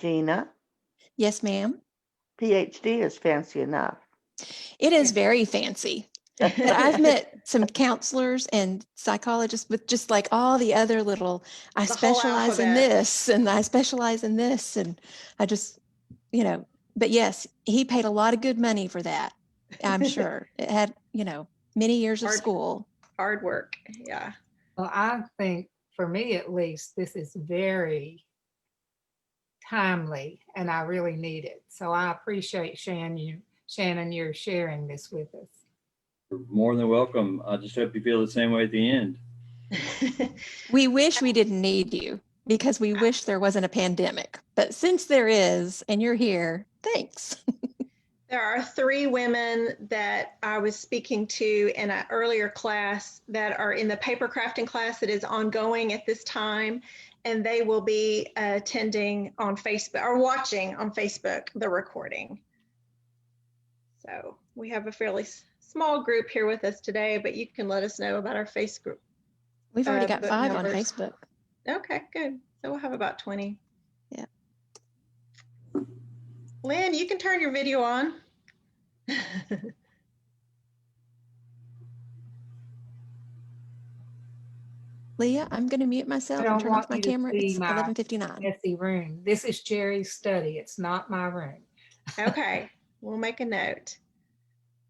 Gina, Yes, ma'am. PhD is fancy enough. It is very fancy. But I've met some counselors and psychologists with just like all the other little, I The whole specialize in alphabet. this and I specialize in this. And I just, but yes, he paid a lot of good money for that. I'm sure it had, many years of school. Hard work. Yeah. Well, I think for me at least, this is very timely and I really need it. So I appreciate Shannon, you're sharing this with us. You're more than welcome. I just hope you feel the same way at the end. We wish we didn't need you because we wish there wasn't a pandemic. But since there is and you're here, thanks. There are 3 women that I was speaking to in an earlier class that are in the paper crafting class that is ongoing at this time, and they will be attending on Facebook or watching on Facebook the recording. So we have a fairly small group here with us today, but you can let us know about our Facebook group. We've already got 5 numbers. on Facebook. Okay, good. So we'll have about 20. Yeah. Lynn, you can turn your video on. Leah, I'm going to mute myself and turn off my camera. It's 11:59. Messy room. This is Jerry's study. It's not my room. Okay, we'll make a note.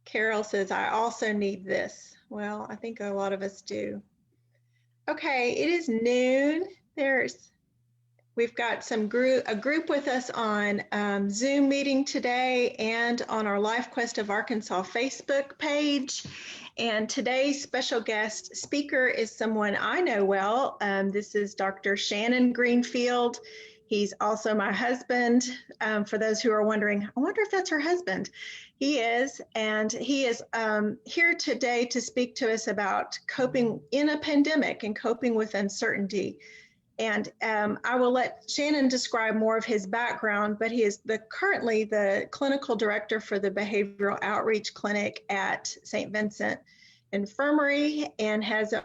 Carol says, I also need this. Well, I think a lot of us do. Okay, it is noon. We've got a group with us on Zoom meeting today and on our Life Quest of Arkansas Facebook page. And today's special guest speaker is someone I know well. This is Dr. Shannon Greenfield. He's also my husband. For those who are wondering, I wonder if that's her husband. He is, and he is here today to speak to us about coping in a pandemic and coping with uncertainty. And I will let Shannon describe more of his background, but he is currently the clinical director for the Behavioral Outreach Clinic at St. Vincent Infirmary and has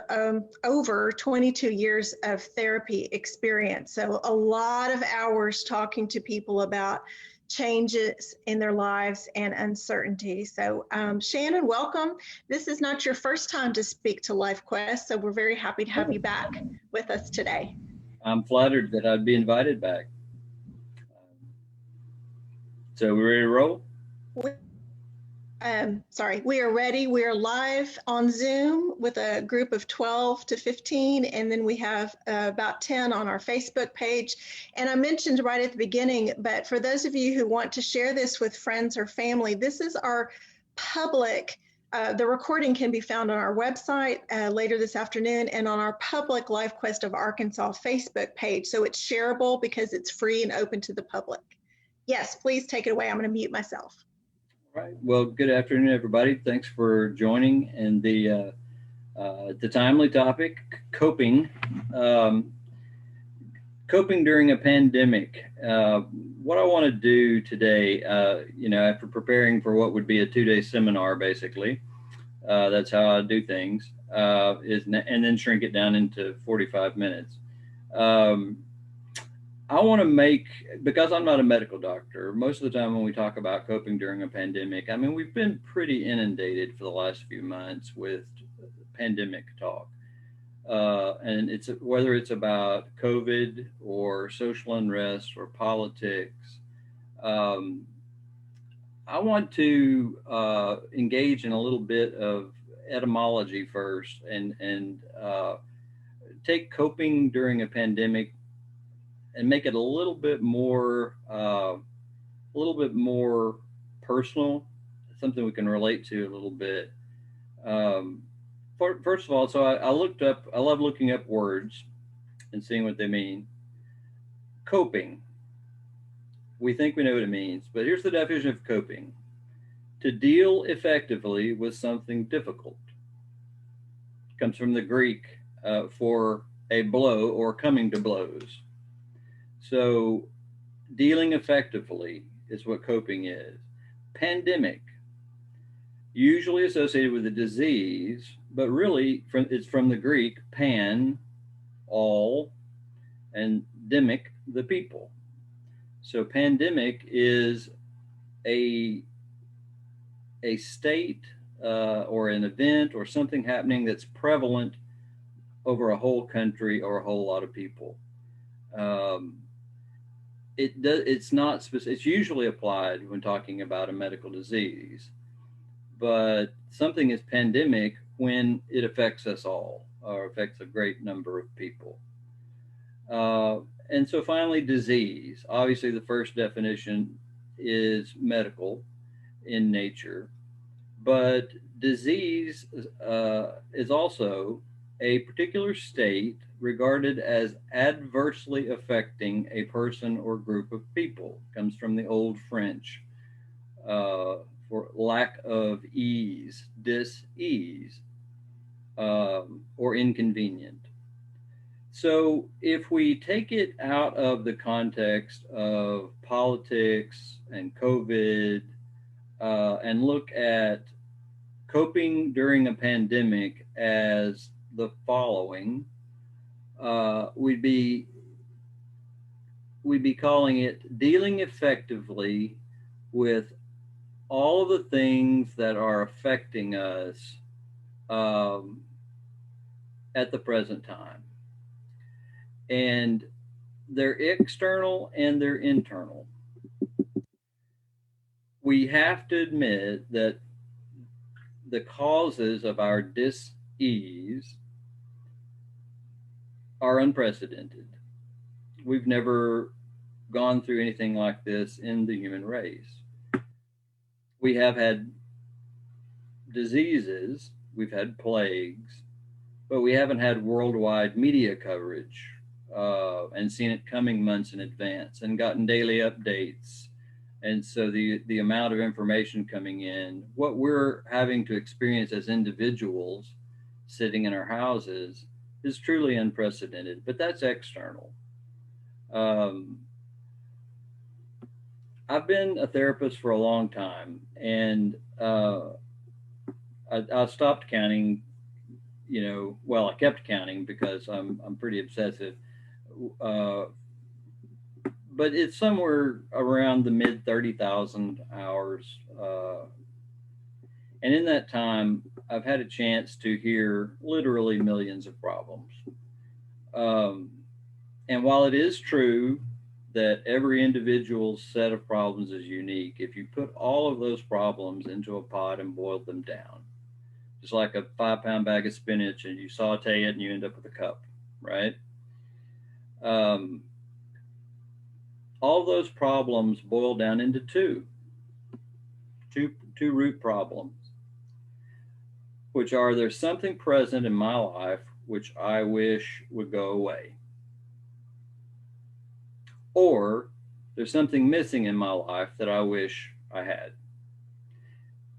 over 22 years of therapy experience. So a lot of hours talking to people about changes in their lives and uncertainty. So Shannon, welcome. This is not your first time to speak to Life Quest, so we're very happy to have you back with us today. I'm flattered that I'd be invited back. So we're ready to roll? We are ready. We are live on Zoom with a group of 12 to 15, and then we have about 10 on our Facebook page. And I mentioned right at the beginning, but for those of you who want to share this with friends or family, this is our public. The recording can be found on our website later this afternoon and on our public Life Quest of Arkansas Facebook page. So it's shareable because it's free and open to the public. Yes, please take it away. I'm going to mute myself. All right. Well, good afternoon, everybody. Thanks for joining. And the timely topic, coping. Coping during a pandemic. What I want to do today, after preparing for what would be a 2-day seminar, basically, that's how I do things, and then shrink it down into 45 minutes. I want to because I'm not a medical doctor, most of the time when we talk about coping during a pandemic, I mean, we've been pretty inundated for the last few months with pandemic talk. And whether it's about COVID or social unrest or politics, I want to engage in a little bit of etymology first and take coping during a pandemic and make it a little bit more personal, something we can relate to a little bit. First of all, so I love looking up words and seeing what they mean. Coping. We think we know what it means, but here's the definition of coping. To deal effectively with something difficult. Comes from the Greek for a blow or coming to blows. So dealing effectively is what coping is. Pandemic. Usually associated with a disease, but really it's from the Greek pan, all, and demic, the people. So pandemic is a state or an event or something happening that's prevalent over a whole country or a whole lot of people. It's not specific. It's usually applied when talking about a medical disease, but something is pandemic when it affects us all or affects a great number of people. And so finally, disease. Obviously, the first definition is medical in nature, but disease is also a particular state regarded as adversely affecting a person or group of people. It comes from the old French for lack of ease, dis-ease, or inconvenient. So if we take it out of the context of politics and COVID and look at coping during a pandemic as the following, we'd be calling it dealing effectively with all of the things that are affecting us at the present time. And they're external and they're internal. We have to admit that the causes of our dis-ease are unprecedented. We've never gone through anything like this in the human race. We have had diseases, we've had plagues, but we haven't had worldwide media coverage and seen it coming months in advance and gotten daily updates. And so the amount of information coming in, what we're having to experience as individuals sitting in our houses is truly unprecedented, but that's external. I've been a therapist for a long time, and I stopped counting, I kept counting because I'm pretty obsessive. But it's somewhere around the mid 30,000 hours. And in that time, I've had a chance to hear literally millions of problems. And while it is true that every individual's set of problems is unique, if you put all of those problems into a pot and boil them down, just like a 5-pound bag of spinach, and you saute it and you end up with a cup, right? All those problems boil down into two root problems, which are there's something present in my life which I wish would go away, or there's something missing in my life that I wish I had.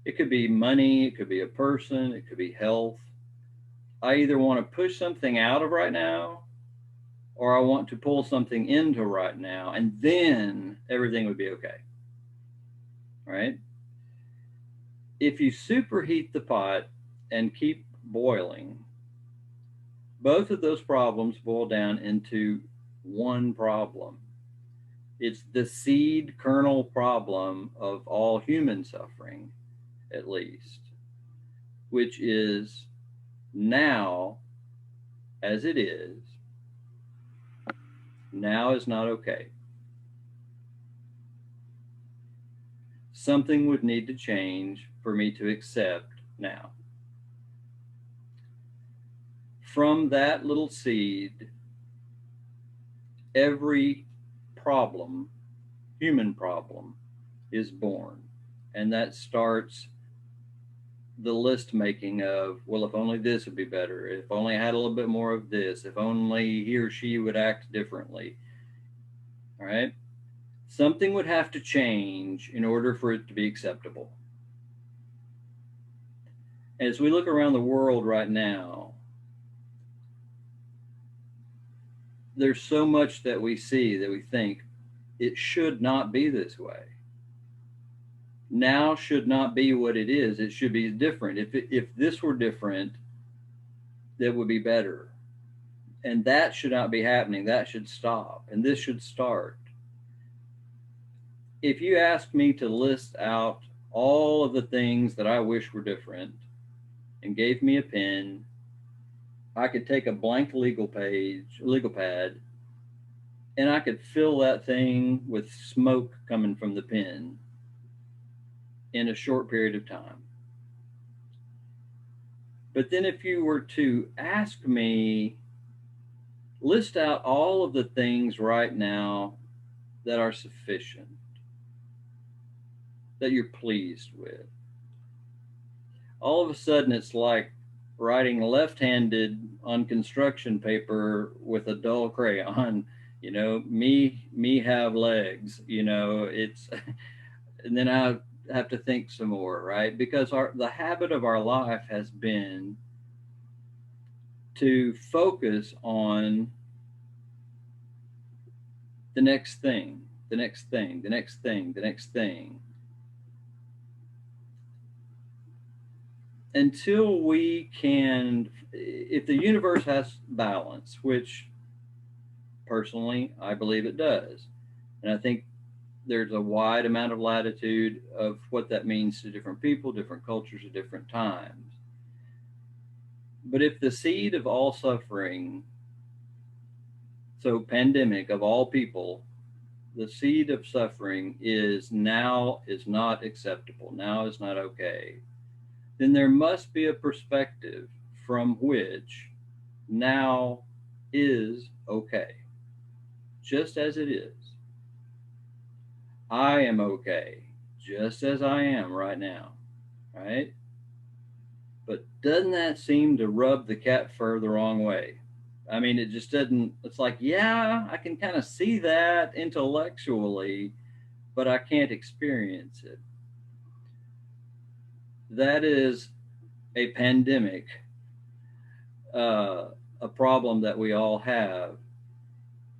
It could be money, it could be a person, it could be health. I either want to push something out of right now, or I want to pull something into right now, and then everything would be okay, right? If you superheat the pot and keep boiling, both of those problems boil down into one problem. It's the seed kernel problem of all human suffering, at least, which is now as it is. Now is not okay. Something would need to change for me to accept now. From that little seed, every problem, human problem, is born. And that starts the list making of, well, if only this would be better, if only I had a little bit more of this, if only he or she would act differently, all right? Something would have to change in order for it to be acceptable. As we look around the world right now, there's so much that we see that we think it should not be this way. Now should not be what it is. It should be different. If this were different, that would be better. And that should not be happening. That should stop. And this should start. if you asked me to list out all of the things that I wish were different and gave me a pen, I could take a blank legal pad, and I could fill that thing with smoke coming from the pen in a short period of time. But then if you were to ask me, list out all of the things right now that are sufficient, that you're pleased with, all of a sudden it's like writing left-handed on construction paper with a dull crayon. Me have legs, it's and then I have to think some more, right? Because the habit of our life has been to focus on the next thing, the next thing, the next thing, the next thing, until we can, if the universe has balance, which personally I believe it does, and I think there's a wide amount of latitude of what that means to different people, different cultures at different times. But if the seed of all suffering, so pandemic of all people, the seed of suffering is now is not acceptable, now is not okay, then there must be a perspective from which now is okay, just as it is. I am okay, just as I am right now, right? But doesn't that seem to rub the cat fur the wrong way? I mean, it just doesn't, it's like, yeah, I can kind of see that intellectually, but I can't experience it. That is a pandemic, a problem that we all have,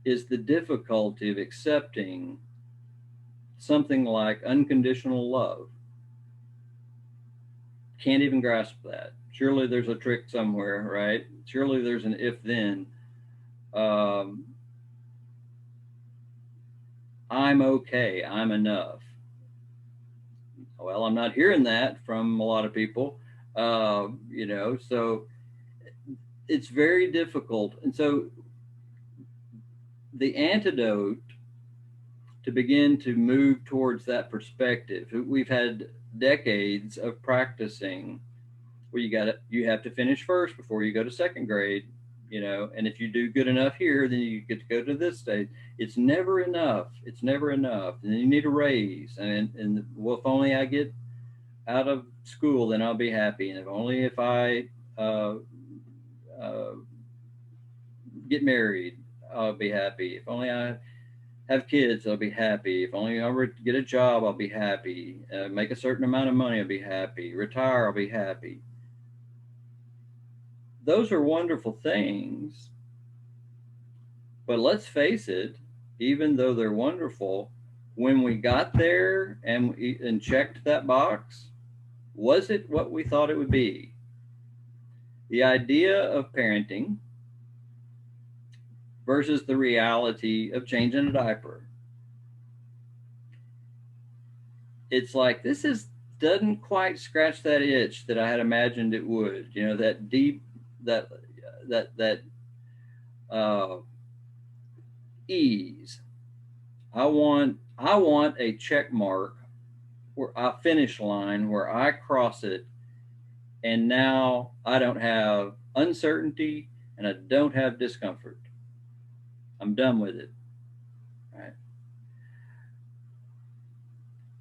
is the difficulty of accepting something like unconditional love. Can't even grasp that. Surely there's a trick somewhere, right? Surely there's an if then. I'm okay, I'm enough. Well, I'm not hearing that from a lot of people, so it's very difficult. And so the antidote to begin to move towards that perspective, we've had decades of practicing where you have to finish first before you go to second grade, and if you do good enough here, then you get to go to this stage. It's never enough. It's never enough. And then you need a raise. And well, if only I get out of school, then I'll be happy. And if I get married, I'll be happy. If only I have kids, I'll be happy. If only I get a job, I'll be happy. Make a certain amount of money, I'll be happy. Retire, I'll be happy. Those are wonderful things. But let's face it, even though they're wonderful, when we got there and checked that box, was it what we thought it would be? The idea of parenting versus the reality of changing a diaper. It's like, doesn't quite scratch that itch that I had imagined it would, that deep, that ease. I want a check mark where a finish line where I cross it, and now I don't have uncertainty and I don't have discomfort. I'm done with it. Right?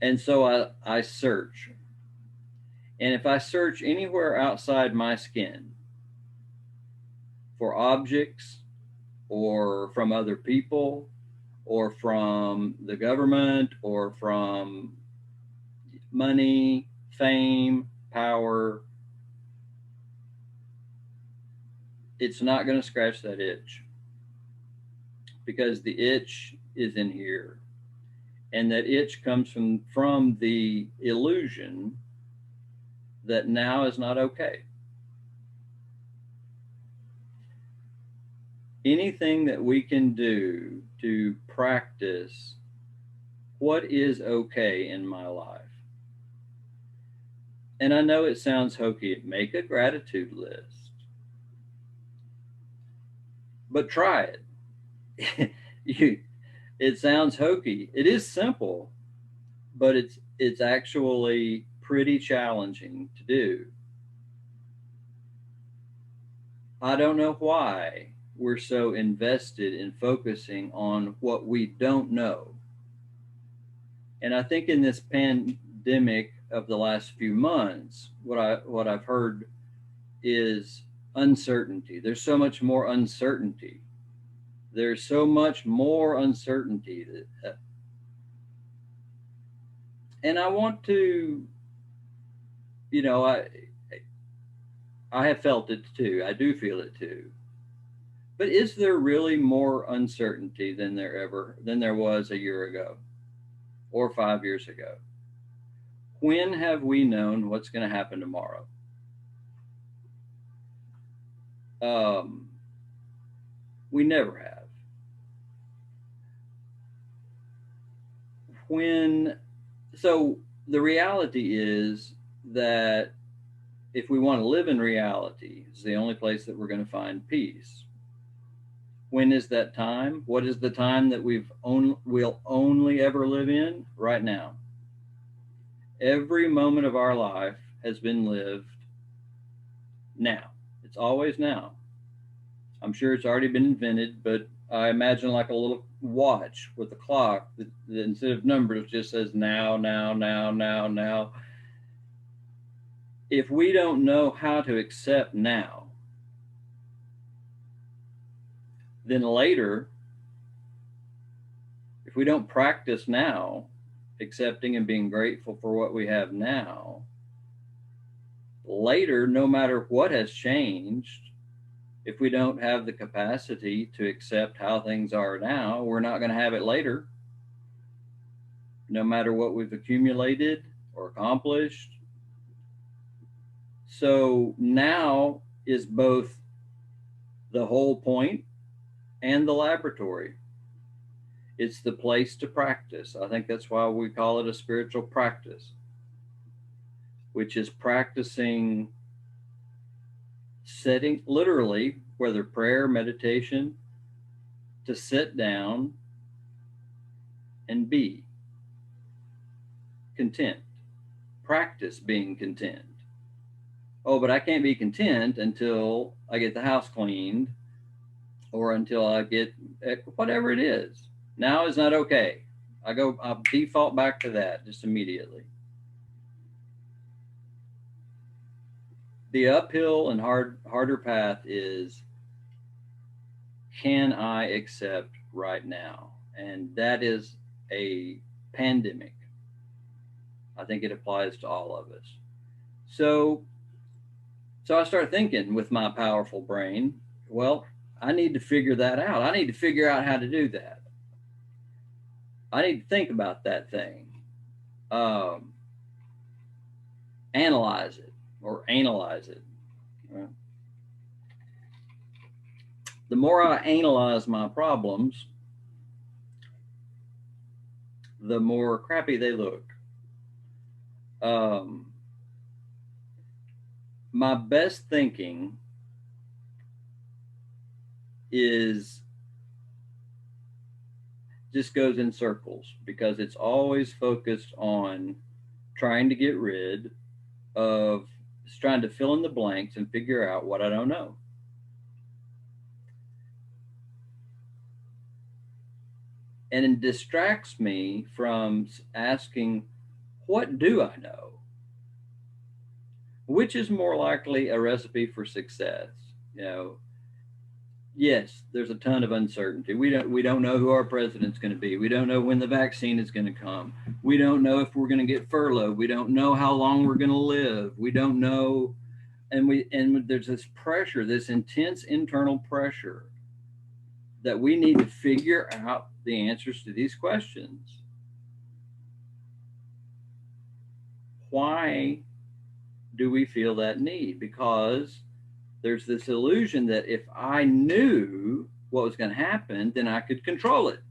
And so I search. And if I search anywhere outside my skin for objects or from other people or from the government or from money, fame, power, it's not going to scratch that itch, because the itch is in here. And that itch comes from the illusion that now is not okay. Anything that we can do to practice what is okay in my life? And I know it sounds hokey. Make a gratitude list. But try it. It sounds hokey. It is simple, but it's actually pretty challenging to do. I don't know why we're so invested in focusing on what we don't know. And I think in this pandemic of the last few months, what I've heard is uncertainty. There's so much more uncertainty. There's so much more uncertainty and I want to, you know, I have felt it too. I do feel it too. But is there really more uncertainty than there was a year ago or 5 years ago? When have we known what's going to happen tomorrow? We never have. So the reality is that if we want to live in reality, it's the only place that we're going to find peace. When is that time? What is the time that we'll only ever live in? Right now. Every moment of our life has been lived now. It's always now. I'm sure it's already been invented, but I imagine like a little watch with a clock that instead of numbers just says now, now, now, now, now. If we don't know how to accept now, then later, if we don't practice now, accepting and being grateful for what we have now, later, no matter what has changed, if we don't have the capacity to accept how things are now, we're not going to have it later. No matter what we've accumulated or accomplished. So now is both the whole point and the laboratory. It's the place to practice. I think that's why we call it a spiritual practice, which is practicing sitting, literally, whether prayer, meditation, to sit down and be content. Practice being content. Oh, but I can't be content until I get the house cleaned or until I get whatever it is. Now is not okay. I'll default back to that just immediately. The uphill and harder path is, can I accept right now? And that is a pandemic. I think it applies to all of us. So I start thinking with my powerful brain, well, I need to figure that out. I need to figure out how to do that. I need to think about that thing. Analyze it. Right? The more I analyze my problems, the more crappy they look. My best thinking just goes in circles because it's always focused on trying to get rid of, trying to fill in the blanks and figure out what I don't know. And it distracts me from asking, what do I know? Which is more likely a recipe for success? You know, yes, there's a ton of uncertainty. We don't know who our president's going to be. We don't know when the vaccine is going to come. We don't know if we're going to get furloughed. We don't know how long we're going to live. We don't know, and there's this pressure, this intense internal pressure that we need to figure out the answers to these questions. Why do we feel that need? Because there's this illusion that if I knew what was going to happen, then I could control it,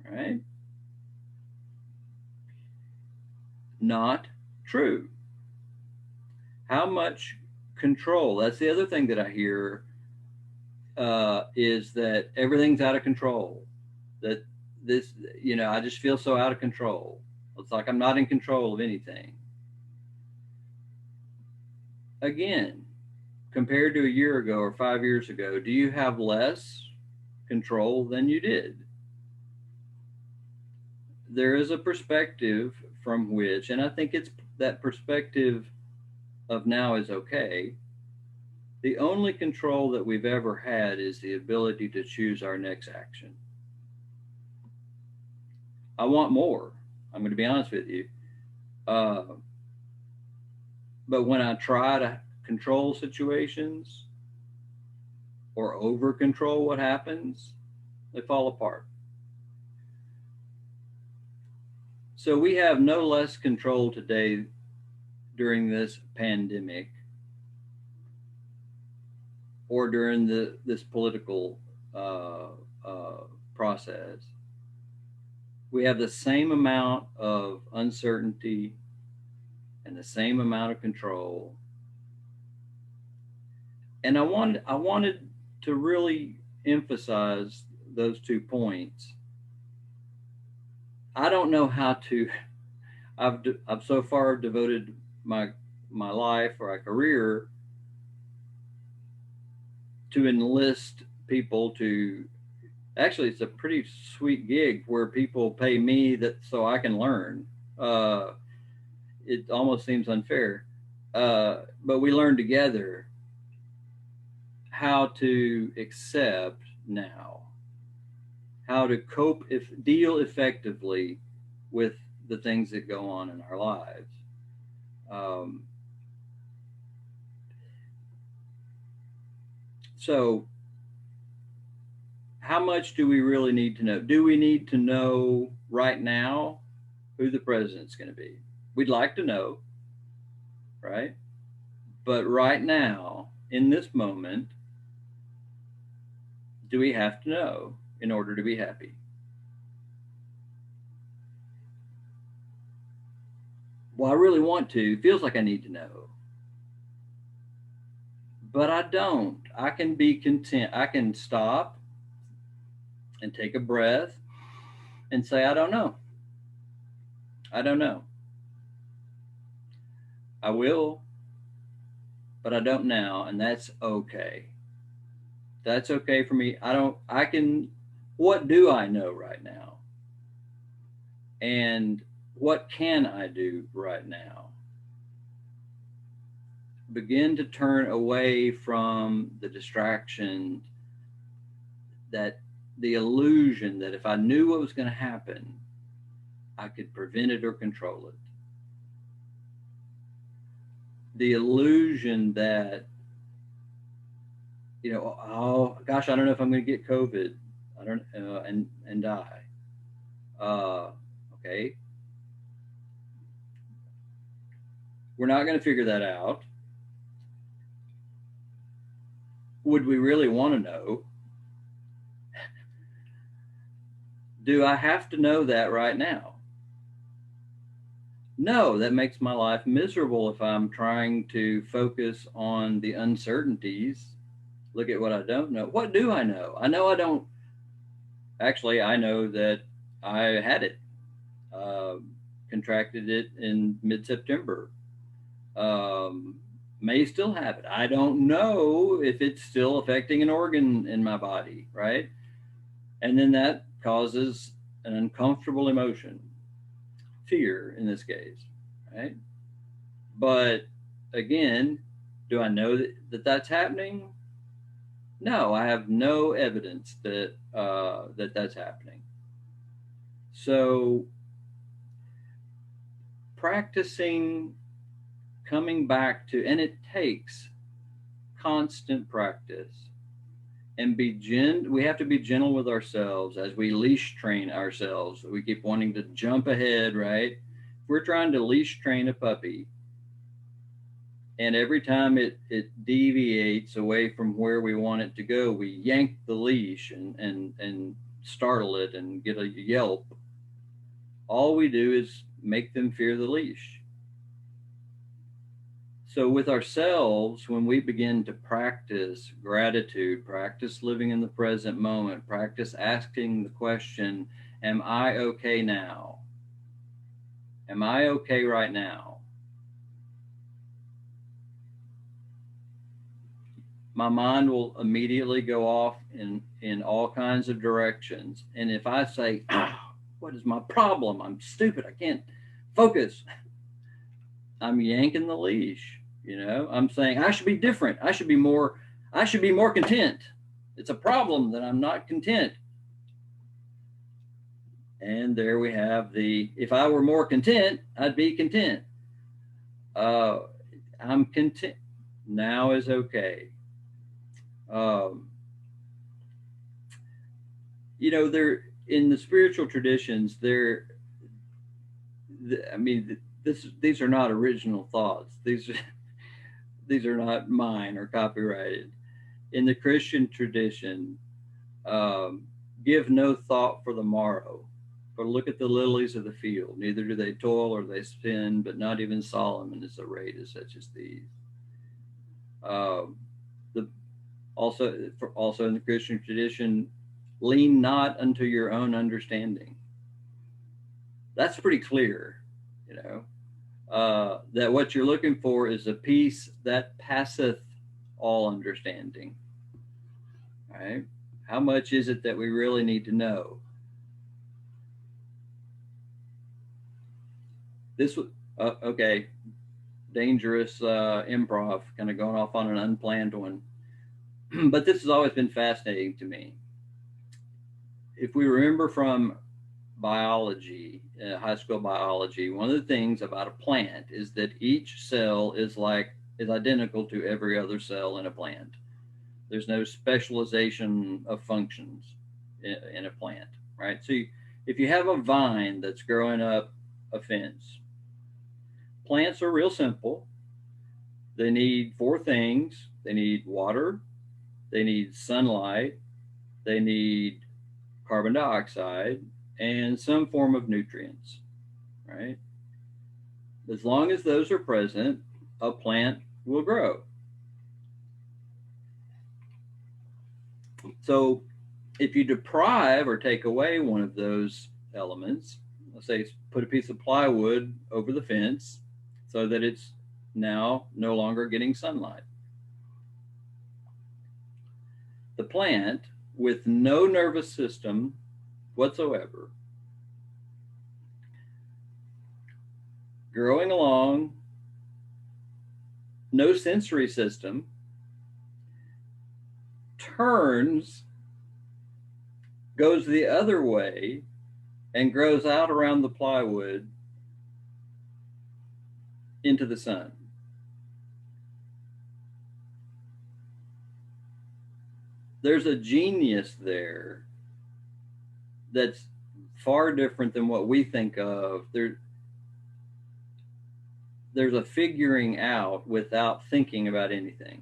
right? not true. How much control? That's the other thing that I hear, is that everything's out of control. That this, I just feel so out of control. It's like I'm not in control of anything. Again, compared to a year ago or 5 years ago, do you have less control than you did? There is a perspective from which, and I think it's that perspective of now is okay. The only control that we've ever had is the ability to choose our next action. I want more. I'm going to be honest with you. But when I try to control situations or over control what happens, they fall apart. So we have no less control today during this pandemic or during this political process. We have the same amount of uncertainty and the same amount of control. And I wanted to really emphasize those 2 points. I don't know how to. I've so far devoted my life or a career to enlist people to. Actually, it's a pretty sweet gig where people pay me so I can learn. It almost seems unfair, but we learn together how to accept now, how to deal effectively with the things that go on in our lives. So how much do we really need to know? Do we need to know right now who the president's going to be? We'd like to know, right? But right now, in this moment, do we have to know in order to be happy? Well, I really want to. It feels like I need to know. But I don't. I can be content. I can stop and take a breath and say, I don't know. I don't know. I will, but I don't now, and that's okay. That's okay for me. What do I know right now? And what can I do right now? Begin to turn away from the distraction, that the illusion that if I knew what was going to happen, I could prevent it or control it. The illusion that, oh gosh, I don't know if I'm going to get COVID. I don't, and die. Okay. We're not going to figure that out. Would we really want to know? Do I have to know that right now? No, that makes my life miserable if I'm trying to focus on the uncertainties. Look at what I don't know. What do I know? I know I don't. Actually, I know that I had it, contracted it in mid-September. May still have it. I don't know if it's still affecting an organ in my body, right? And then that causes an uncomfortable emotion, fear in this case, right? But again, do I know that that's happening? No, I have no evidence that that's happening. So practicing coming back to, and it takes constant practice, and we have to be gentle with ourselves as we leash train ourselves. We keep wanting to jump ahead, right? If we're trying to leash train a puppy, and every time it deviates away from where we want it to go, we yank the leash and startle it and get a yelp. all we do is make them fear the leash. So with ourselves, when we begin to practice gratitude, practice living in the present moment, practice asking the question, am I okay now? Am I okay right now? My mind will immediately go off in all kinds of directions. And if I say, what is my problem? I'm stupid. I can't focus. I'm yanking the leash. I'm saying I should be different. I should be more content. It's a problem that I'm not content. And there we have if I were more content, I'd be content. I'm content. Now is okay. There in the spiritual traditions, these are not original thoughts. These are not mine or copyrighted. In the Christian tradition, give no thought for the morrow, for look at the lilies of the field. Neither do they toil or they spin, but not even Solomon is arrayed as such as these. Also in the Christian tradition, lean not unto your own understanding. That's pretty clear, that what you're looking for is a peace that passeth all understanding. Right? How much is it that we really need to know? This was okay. Dangerous improv, kind of going off on an unplanned one. But this has always been fascinating to me. If we remember from biology, high school biology, one of the things about a plant is that each cell is identical to every other cell in a plant. There's no specialization of functions in a plant, right? So if you have a vine that's growing up a fence, plants are real simple. They need 4 things. They need water, they need sunlight, they need carbon dioxide, and some form of nutrients, right? As long as those are present, a plant will grow. So if you deprive or take away one of those elements, let's say put a piece of plywood over the fence so that it's now no longer getting sunlight, the plant, with no nervous system whatsoever, growing along, no sensory system, turns, goes the other way, and grows out around the plywood into the sun. There's a genius there that's far different than what we think of. There's a figuring out without thinking about anything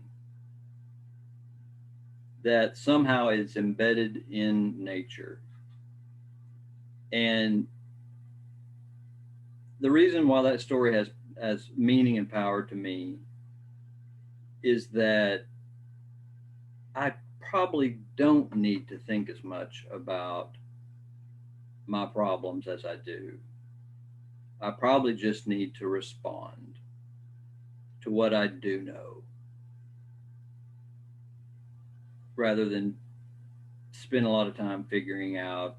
that somehow is embedded in nature. And the reason why that story has meaning and power to me is that I probably don't need to think as much about my problems as I do. I probably just need to respond to what I do know, rather than spend a lot of time figuring out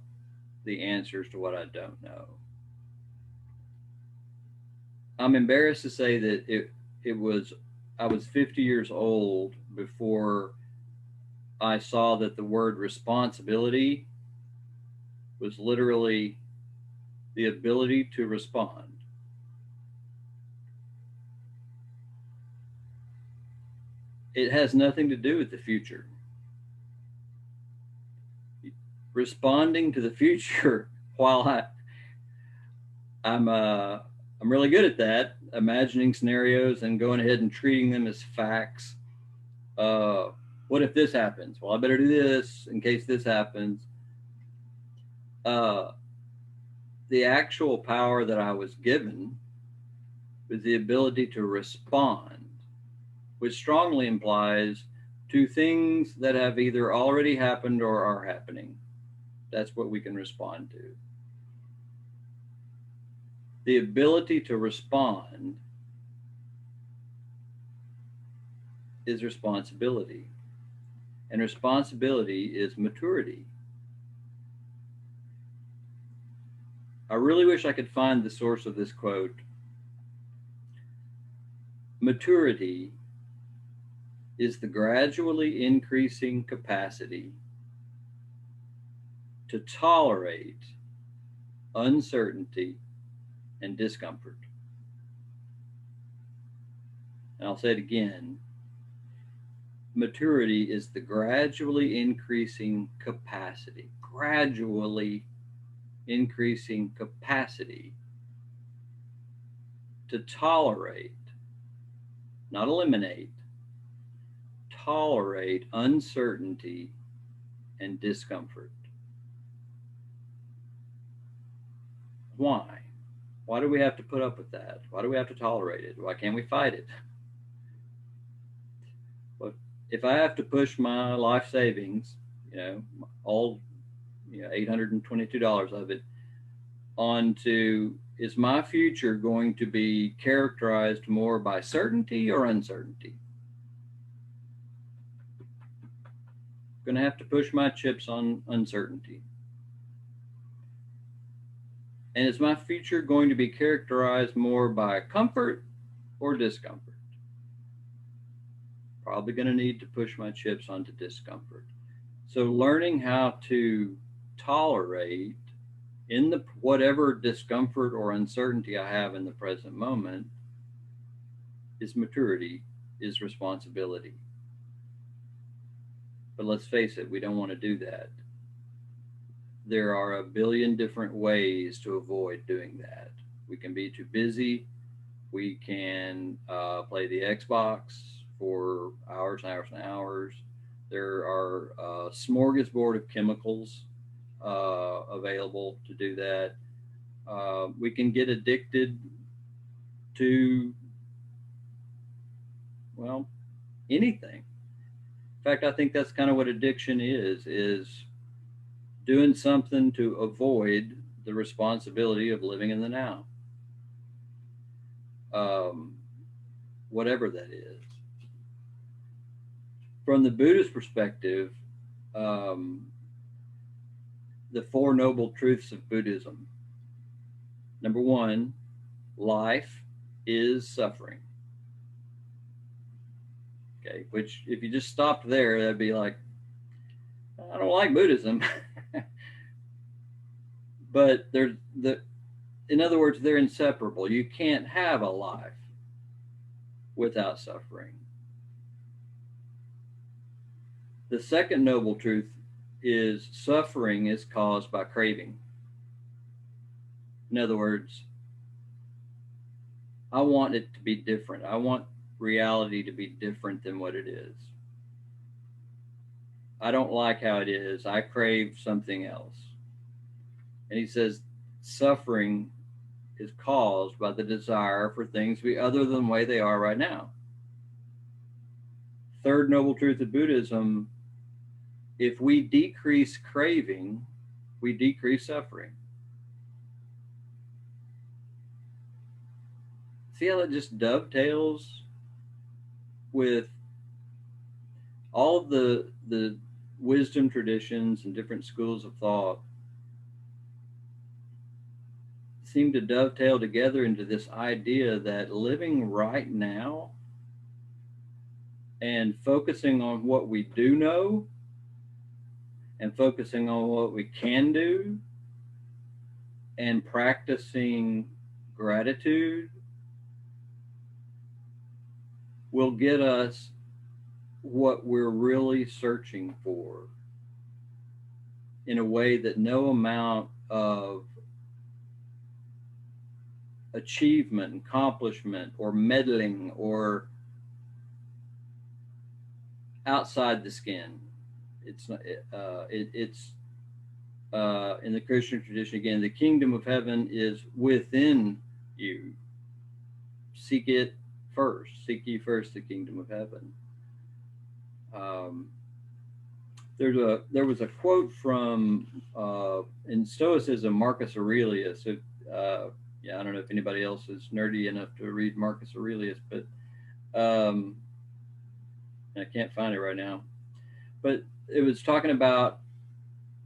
the answers to what I don't know. I'm embarrassed to say that I was 50 years old before I saw that the word responsibility was literally the ability to respond. It has nothing to do with the future. Responding to the future, while I'm really good at that, imagining scenarios and going ahead and treating them as facts. What if this happens? Well, I better do this in case this happens. The the actual power that I was given was the ability to respond, which strongly implies to things that have either already happened or are happening. That's what we can respond to. The ability to respond is responsibility. And responsibility is maturity. I really wish I could find the source of this quote. Maturity is the gradually increasing capacity to tolerate uncertainty and discomfort. And I'll say it again. Maturity is the gradually increasing capacity, to tolerate, not eliminate, tolerate uncertainty and discomfort. Why? Why do we have to put up with that? Why do we have to tolerate it? Why can't we fight it? But if I have to push my life savings, all $822 of it onto, is my future going to be characterized more by certainty or uncertainty? I'm going to have to push my chips on uncertainty. And is my future going to be characterized more by comfort or discomfort? Probably going to need to push my chips onto discomfort. So learning how to tolerate in the whatever discomfort or uncertainty I have in the present moment is maturity, is responsibility. But let's face it, we don't want to do that. There are a billion different ways to avoid doing that. We can be too busy. We can play the Xbox for hours and hours and hours. There are a smorgasbord of chemicals available to do that. We can get addicted to, well, anything. In fact, I think that's kind of what addiction is doing something to avoid the responsibility of living in the now. Whatever that is. From the Buddhist perspective, the Four Noble Truths of Buddhism. Number one, life is suffering. Okay, which if you just stopped there, that'd be like, I don't like Buddhism. But in other words, they're inseparable. You can't have a life without suffering. The second noble truth is suffering is caused by craving. In other words, I want it to be different. I want reality to be different than what it is. I don't like how it is. I crave something else. And he says suffering is caused by the desire for things to be other than the way they are right now. Third noble truth of Buddhism, if we decrease craving, we decrease suffering. See how that just dovetails with all of the wisdom traditions and different schools of thought seem to dovetail together into this idea that living right now and focusing on what we do know and focusing on what we can do and practicing gratitude will get us what we're really searching for in a way that no amount of achievement, accomplishment, or meddling, or outside the skin. It's in the Christian tradition, again, the kingdom of heaven is within you. Seek it first. Seek ye first the kingdom of heaven. There was a quote from in Stoicism, Marcus Aurelius. Yeah, I don't know if anybody else is nerdy enough to read Marcus Aurelius, but I can't find it right now. But it was talking about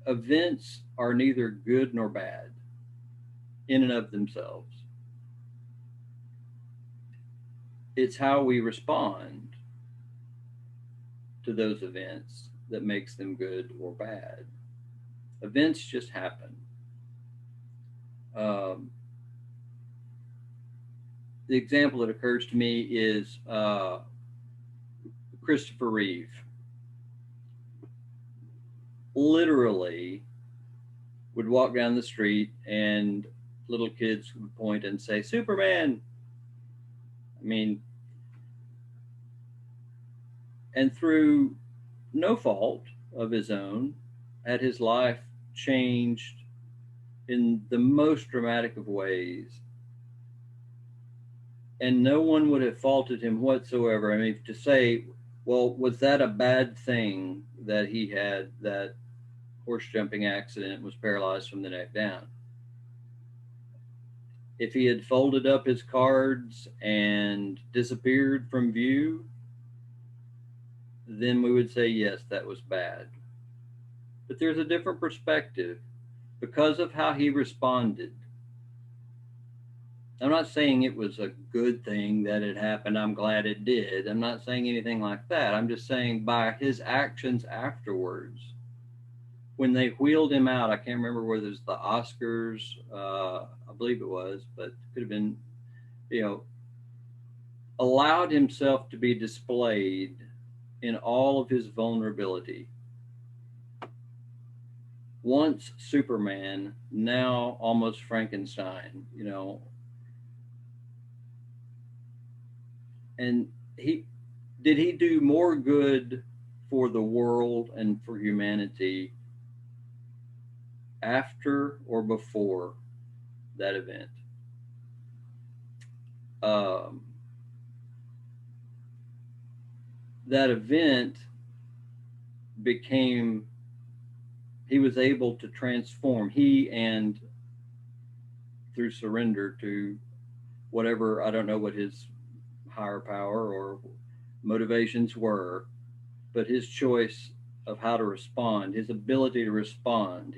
events are neither good nor bad in and of themselves. It's how we respond to those events that makes them good or bad. Events just happen. The example that occurs to me is Christopher Reeve. Literally would walk down the street and little kids would point and say, Superman. I mean, and through no fault of his own, had his life changed in the most dramatic of ways. And no one would have faulted him whatsoever. I mean, to say, well, was that a bad thing that he had that horse jumping accident, was paralyzed from the neck down? If he had folded up his cards and disappeared from view, then we would say, yes, that was bad. But there's a different perspective because of how he responded. I'm not saying it was a good thing that it happened. I'm glad it did. I'm not saying anything like that. I'm just saying by his actions afterwards, when they wheeled him out, I can't remember whether it was the Oscars, I believe it was, but it could have been, allowed himself to be displayed in all of his vulnerability. Once Superman, now almost Frankenstein, And did he do more good for the world and for humanity after or before that event? That event he was able to transform, and through surrender to whatever, I don't know what his higher power or motivations were, but his choice of how to respond, his ability to respond,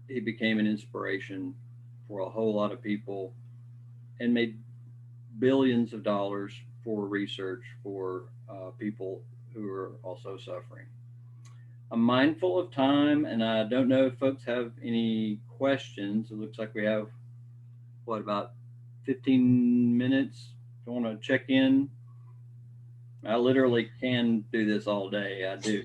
he became an inspiration for a whole lot of people and made billions of dollars for research for people who are also suffering. I'm mindful of time, and I don't know if folks have any questions. It looks like we have, about 15 minutes? If you want to check in, I literally can do this all day. I do.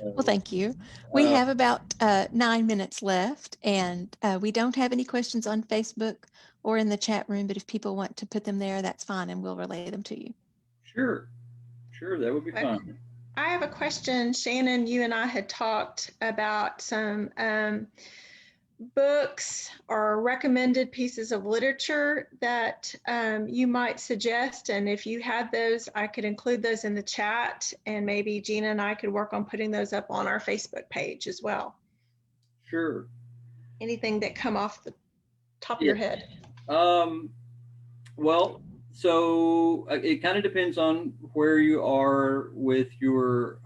Well, thank you. We have about 9 minutes left, and we don't have any questions on Facebook or in the chat room, but if people want to put them there, that's fine, and we'll relay them to you. Sure, that would be fine. I have a question. Shannon, you and I had talked about some books or recommended pieces of literature that you might suggest, and if you had those, I could include those in the chat, and maybe Gina and I could work on putting those up on our Facebook page as well. Sure. Anything that come off the top of your head? Well, so it kind of depends on where you are with your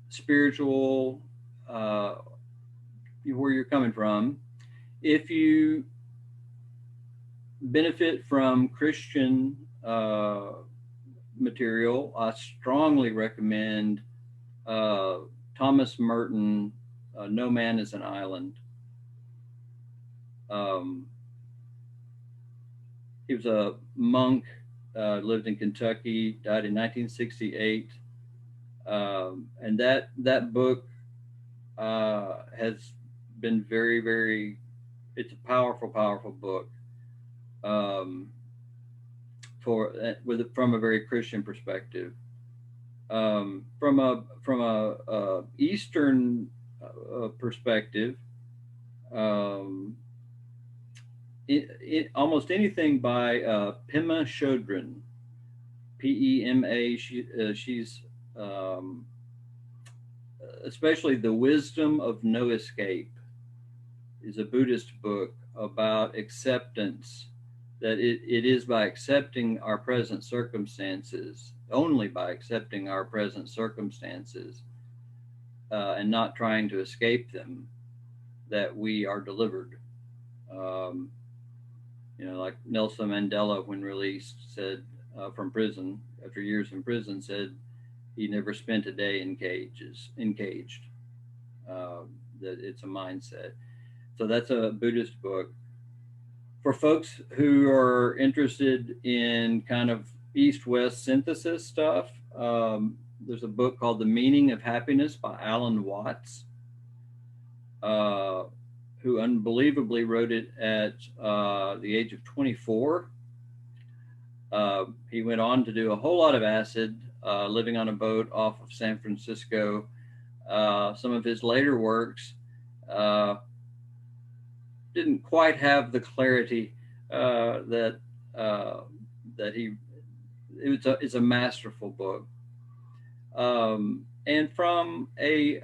spiritual, where you're coming from. If you benefit from Christian material, I strongly recommend Thomas Merton, No Man is an Island. He was a monk, lived in Kentucky, died in 1968. And that book has been very, very, it's a powerful, powerful book from a very Christian perspective. From a Eastern perspective, almost anything by Pema Chodron, Pema. She's especially The Wisdom of No Escape is a Buddhist book about acceptance, that it is by accepting our present circumstances, only by accepting our present circumstances, and not trying to escape them, that we are delivered. Like Nelson Mandela, when released, said from prison, after years in prison, said he never spent a day encaged. That it's a mindset. So that's a Buddhist book. For folks who are interested in kind of East-West synthesis stuff, there's a book called The Meaning of Happiness by Alan Watts, who unbelievably wrote it at the age of 24. He went on to do a whole lot of acid, living on a boat off of San Francisco. Some of his later works didn't quite have the clarity that it's a masterful book. And from a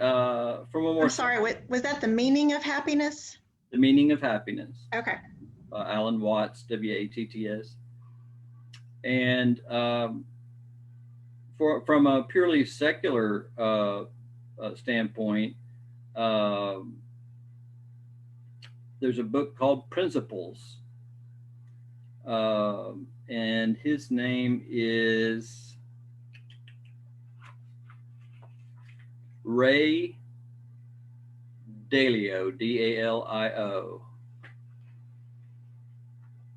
more, I'm sorry, was that The Meaning of Happiness? The Meaning of Happiness. Okay. Alan Watts, Watts. And from a purely secular standpoint, there's a book called Principles, and his name is Ray Dalio, Dalio.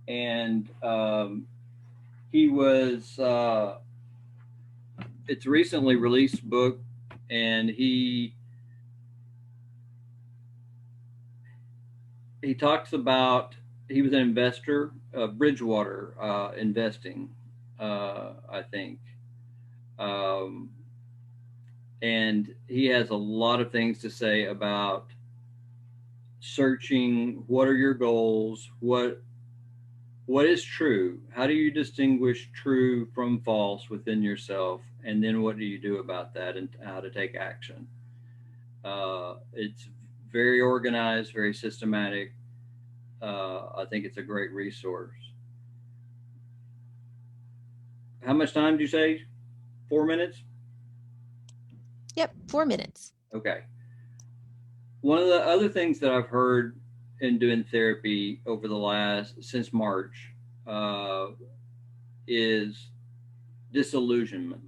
And he was, it's a recently released book, and he talks about, he was an investor, Bridgewater investing, I think. And he has a lot of things to say about searching, what are your goals, what is true, how do you distinguish true from false within yourself, and then what do you do about that, and how to take action. It's very organized, very systematic. I think it's a great resource. How much time did you say? 4 minutes? Yep, 4 minutes. Okay. One of the other things that I've heard in doing therapy over since March, is disillusionment.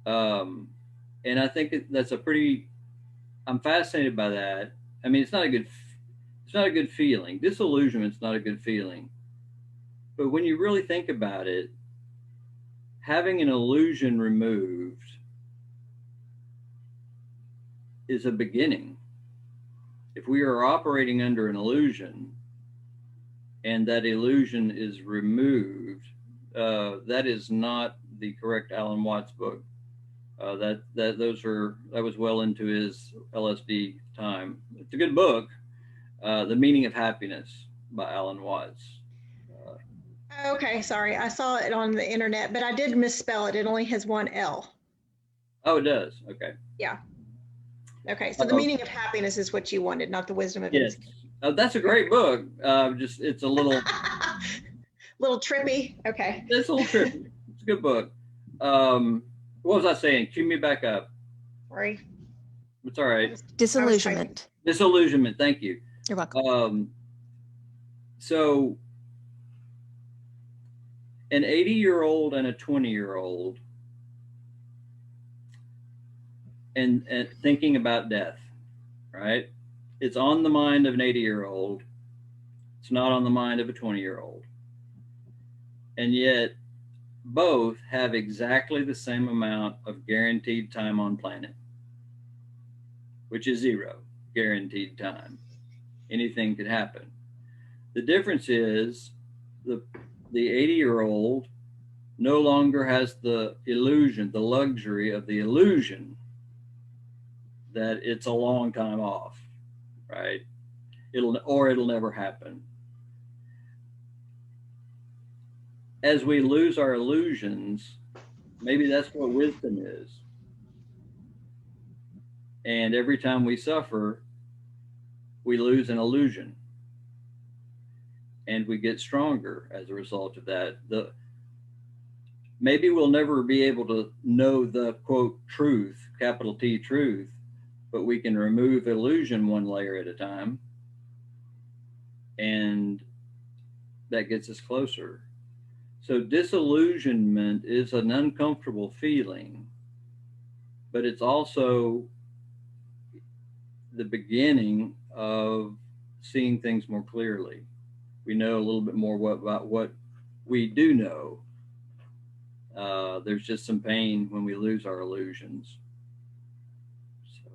And I think that's I'm fascinated by that. I mean, it's not a good feeling. Disillusionment's not a good feeling. But when you really think about it, having an illusion removed is a beginning. If we are operating under an illusion and that illusion is removed, that is not the correct Alan Watts book. That was well into his LSD time. It's a good book, The Meaning of Happiness by Alan Watts. Okay, sorry. I saw it on the internet, but I did misspell it. It only has one L. Oh, it does? Okay. Yeah. Okay, so The Meaning of Happiness is what you wanted, not The Wisdom of Yes. That's a great book. It's a little... little trippy. Okay. It's a little trippy. It's a good book. What was I saying? Cue me back up. Sorry. It's all right. Disillusionment. Disillusionment. Thank you. You're welcome. So an 80-year-old and a 20-year-old and thinking about death, right? It's on the mind of an 80-year-old. It's not on the mind of a 20-year-old. And yet both have exactly the same amount of guaranteed time on planet, which is 0 guaranteed time. Anything could happen. The difference is the 80-year-old no longer has the illusion, the luxury of the illusion that it's a long time off, right? It'll never happen. As we lose our illusions, maybe that's what wisdom is. And every time we suffer, we lose an illusion. And we get stronger as a result of that. Maybe we'll never be able to know the quote truth, capital T truth, but we can remove illusion one layer at a time. And that gets us closer. So disillusionment is an uncomfortable feeling, but it's also the beginning of seeing things more clearly. We know a little bit more about what we do know. There's just some pain when we lose our illusions. So,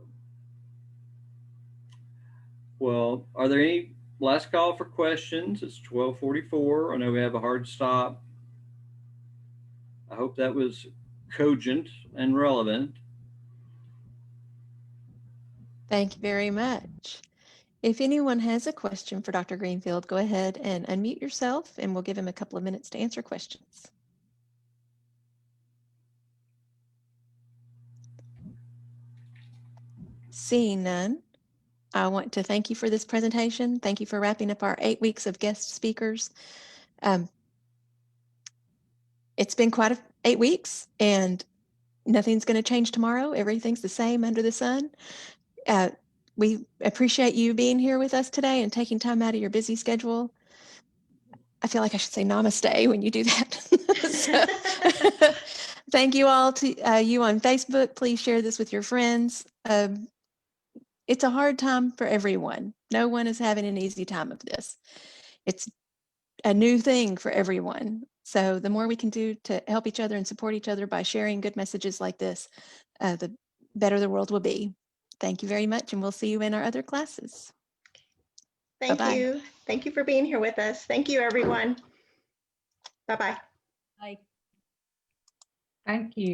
well, are there any last call for questions? It's 12:44. I know we have a hard stop. I hope that was cogent and relevant. Thank you very much. If anyone has a question for Dr. Greenfield, go ahead and unmute yourself and we'll give him a couple of minutes to answer questions. Seeing none, I want to thank you for this presentation. Thank you for wrapping up our 8 weeks of guest speakers. It's been quite 8 weeks and nothing's going to change tomorrow. Everything's the same under the sun. We appreciate you being here with us today and taking time out of your busy schedule. I feel like I should say namaste when you do that. Thank you all to you on Facebook. Please share this with your friends. It's a hard time for everyone. No one is having an easy time of this. It's a new thing for everyone. So the more we can do to help each other and support each other by sharing good messages like this, the better the world will be. Thank you very much, and we'll see you in our other classes. Thank Bye-bye. you. Thank you for being here with us. Thank you, everyone. Bye-bye. Thank you.